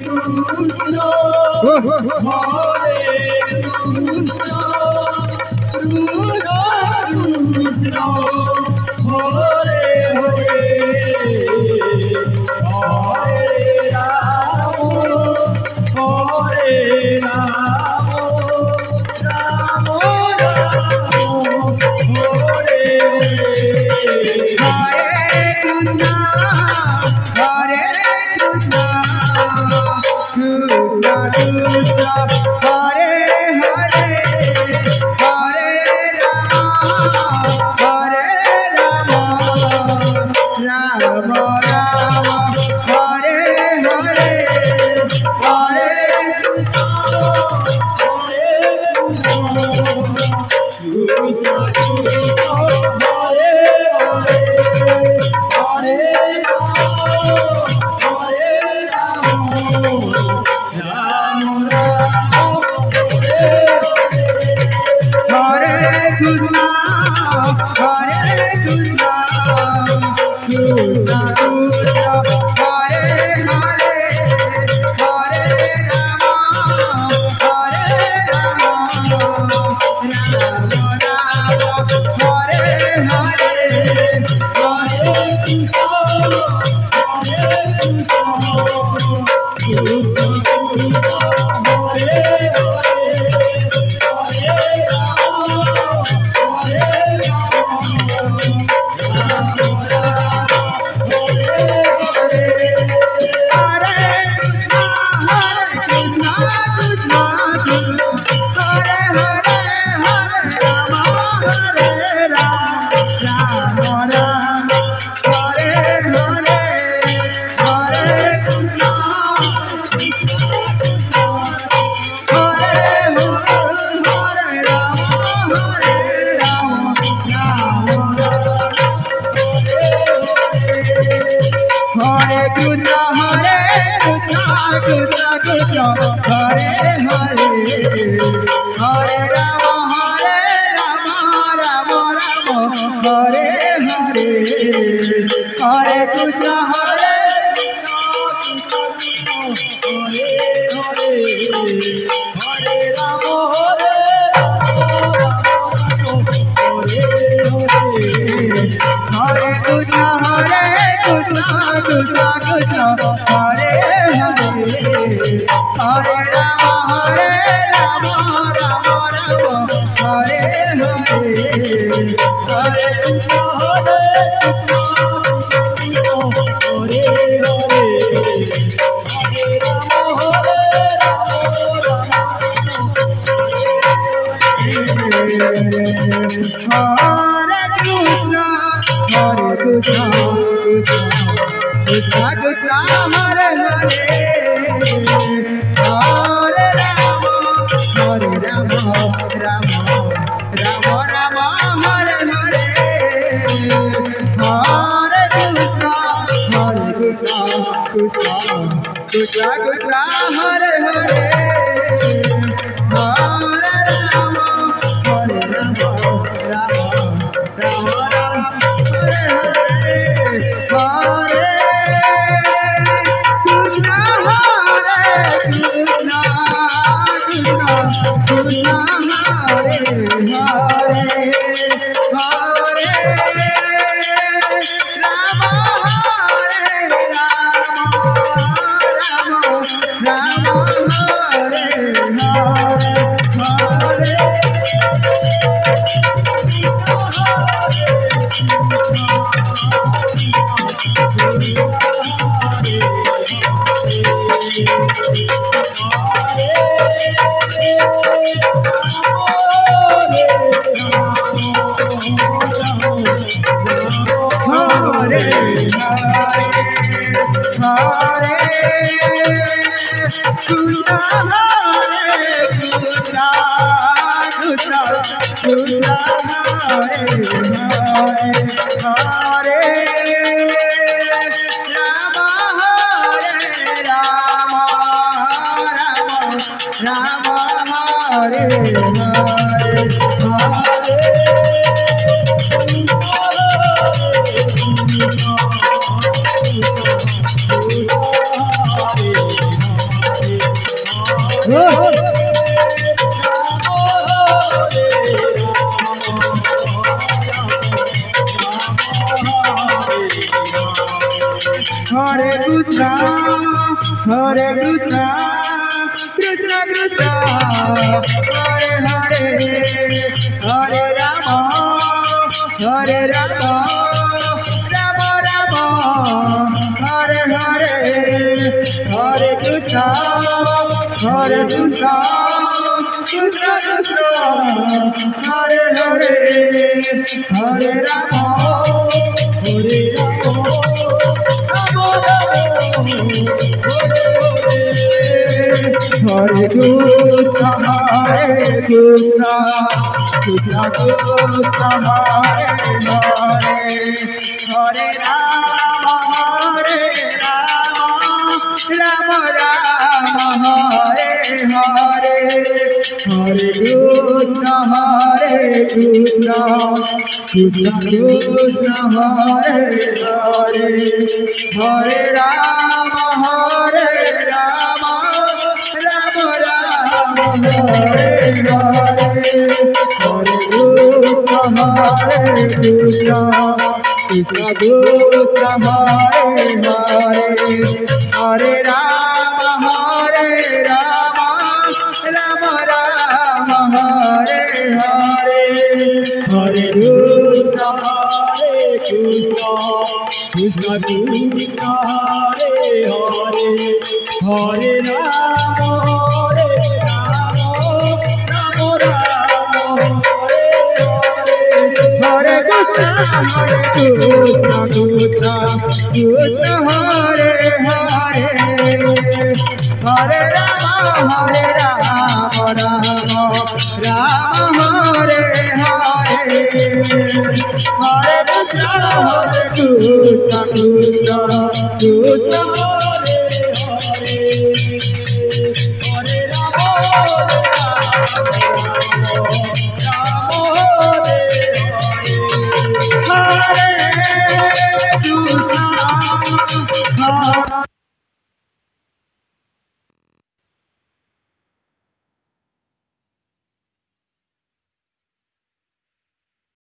Krishna, Hare Krishna, Hare Krishna, Krishna Krishna, Hare Hare, Hare Rama, Hare Rama, Rama Rama, Hare Hare, Hare Krishna, Hare Krishna, Krishna Krishna, Hare Hare, Hare Rama, Hare Rama. Hare Krishna, Hare Krishna, Krishna Krishna, Hare Hare, Hare Rama, Rama Rama, Hare Hare, Hare Krishna, Hare Krishna, Krishna Krishna, Hare Hare, Hare Rama, Hare Hare, Hare Krishna, Hare Krishna, Krishna Krishna, Hare Hare, Hare Rama, Rama Rama, Hare Hare, Hare Krishna, Krishna Krishna, Hare Hare, Hare Rama, Hare Krishna, Krishna Krishna, Krishna Hare Hare, Hare Rama, Rama Rama, Hare Hare, Hare Krishna, Krishna Krishna, Krishna Hare Hare, Hare Rama, Hare Krishna, Hare